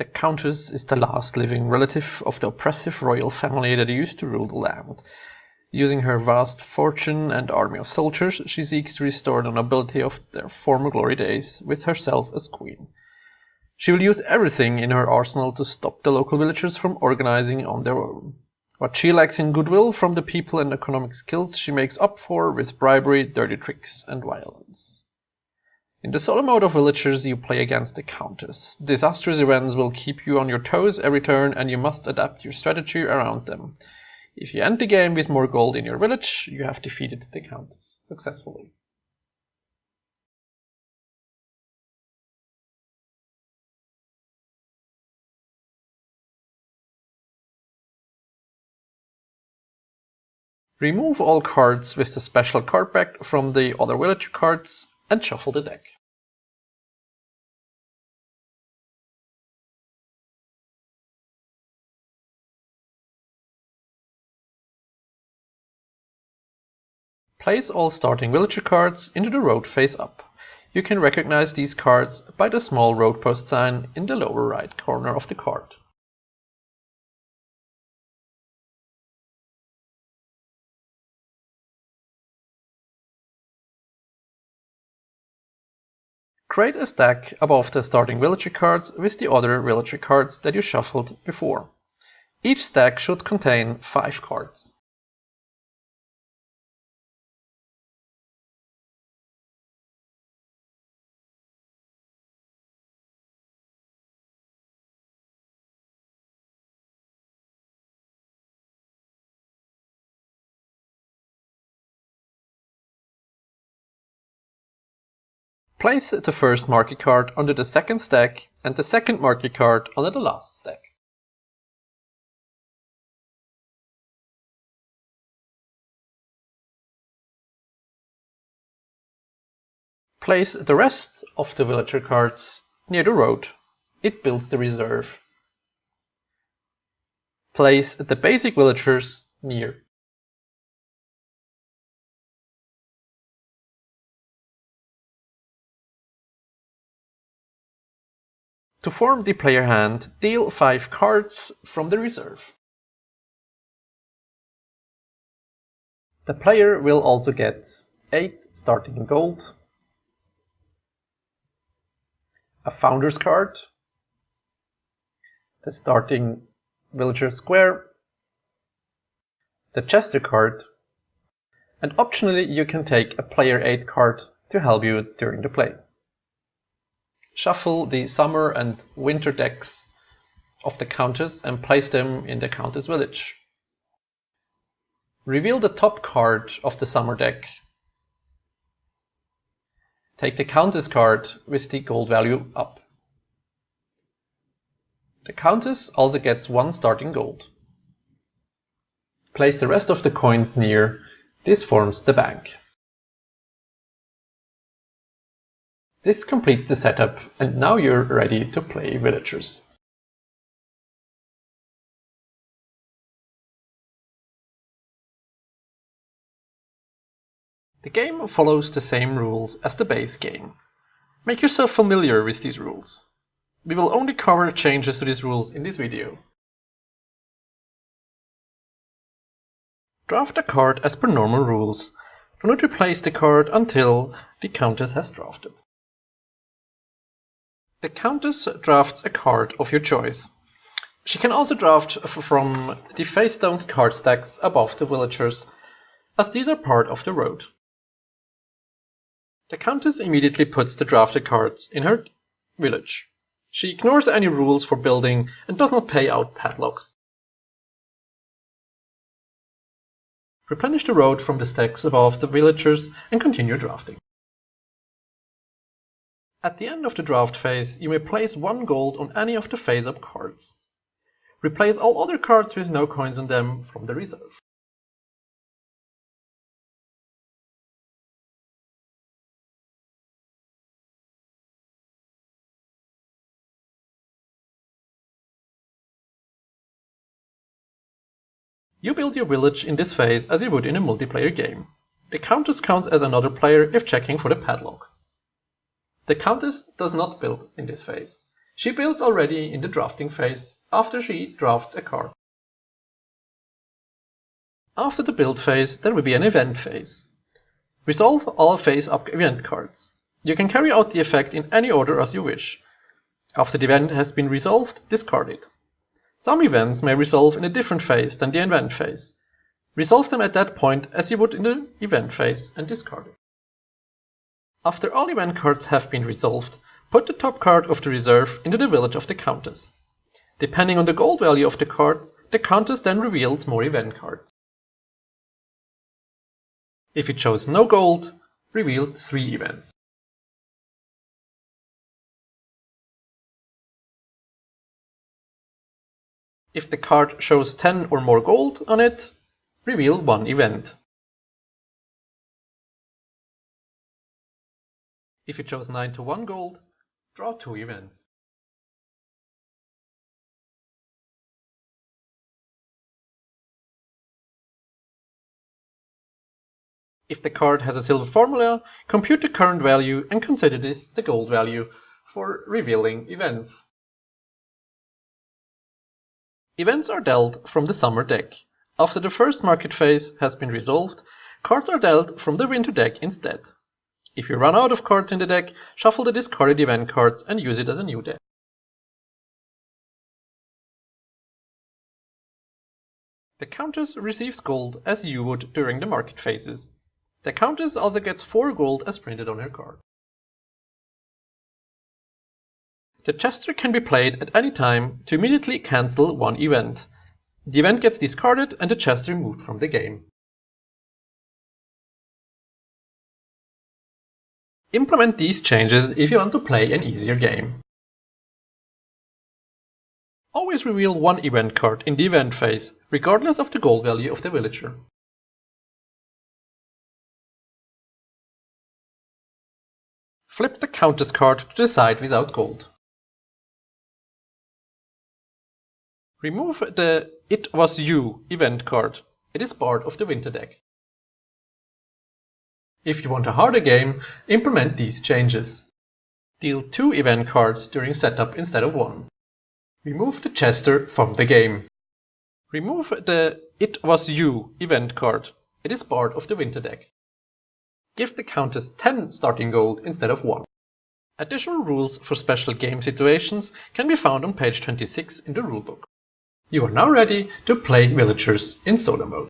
The countess is the last living relative of the oppressive royal family that used to rule the land. Using her vast fortune and army of soldiers, she seeks to restore the nobility of their former glory days, with herself as queen. She will use everything in her arsenal to stop the local villagers from organizing on their own. What she lacks in goodwill from the people and economic skills she makes up for with bribery, dirty tricks, and violence. In the solo mode of Villagers, you play against the Countess. Disastrous events will keep you on your toes every turn, and you must adapt your strategy around them. If you end the game with more gold in your village, you have defeated the Countess successfully. Remove all cards with the special card pack from the other villager cards and shuffle the deck. Place all starting villager cards into the road face up. You can recognize these cards by the small road post sign in the lower right corner of the card. Create a stack above the starting villager cards with the other villager cards that you shuffled before. Each stack should contain 5 cards. Place the first marquee card under the second stack and the second marquee card under the last stack. Place the rest of the villager cards near the road. It builds the reserve. Place the basic villagers near. To form the player hand, deal 5 cards from the reserve. The player will also get 8 starting gold, a founder's card, the starting villager square, the Jester card, and optionally you can take a player 8 card to help you during the play. Shuffle the summer and winter decks of the Countess and place them in the Countess village. Reveal the top card of the summer deck. Take the Countess card with the gold value up. The Countess also gets 1 starting gold. Place the rest of the coins near. This forms the bank. This completes the setup, and now you're ready to play villagers. The game follows the same rules as the base game. Make yourself familiar with these rules. We will only cover changes to these rules in this video. Draft a card as per normal rules. Do not replace the card until the Countess has drafted. The Countess drafts a card of your choice. She can also draft from the face-down card stacks above the villagers, as these are part of the road. The Countess immediately puts the drafted cards in her village. She ignores any rules for building and does not pay out padlocks. Replenish the road from the stacks above the villagers and continue drafting. At the end of the draft phase, you may place 1 gold on any of the face-up cards. Replace all other cards with no coins on them from the reserve. You build your village in this phase as you would in a multiplayer game. The Countess counts as another player if checking for the padlock. The Countess does not build in this phase. She builds already in the drafting phase after she drafts a card. After the build phase, there will be an event phase. Resolve all face-up event cards. You can carry out the effect in any order as you wish. After the event has been resolved, discard it. Some events may resolve in a different phase than the event phase. Resolve them at that point as you would in the event phase and discard it. After all event cards have been resolved, put the top card of the reserve into the village of the countess. Depending on the gold value of the card, the countess then reveals more event cards. If it shows no gold, reveal 3 events. If the card shows 10 or more gold on it, reveal 1 event. If it shows 9 to 1 gold, draw 2 events. If the card has a silver formula, compute the current value and consider this the gold value for revealing events. Events are dealt from the summer deck. After the first market phase has been resolved, cards are dealt from the winter deck instead. If you run out of cards in the deck, shuffle the discarded event cards and use it as a new deck. The countess receives gold as you would during the market phases. The countess also gets 4 gold as printed on her card. The Jester can be played at any time to immediately cancel 1 event. The event gets discarded and the Jester removed from the game. Implement these changes if you want to play an easier game. Always reveal 1 event card in the event phase, regardless of the gold value of the villager. Flip the countess card to the side without gold. Remove the It Was You event card. It is part of the winter deck. If you want a harder game, implement these changes. Deal 2 event cards during setup instead of 1. Remove the Jester from the game. Remove the It Was You event card. It is part of the winter deck. Give the countess 10 starting gold instead of 1. Additional rules for special game situations can be found on page 26 in the rulebook. You are now ready to play villagers in solo mode.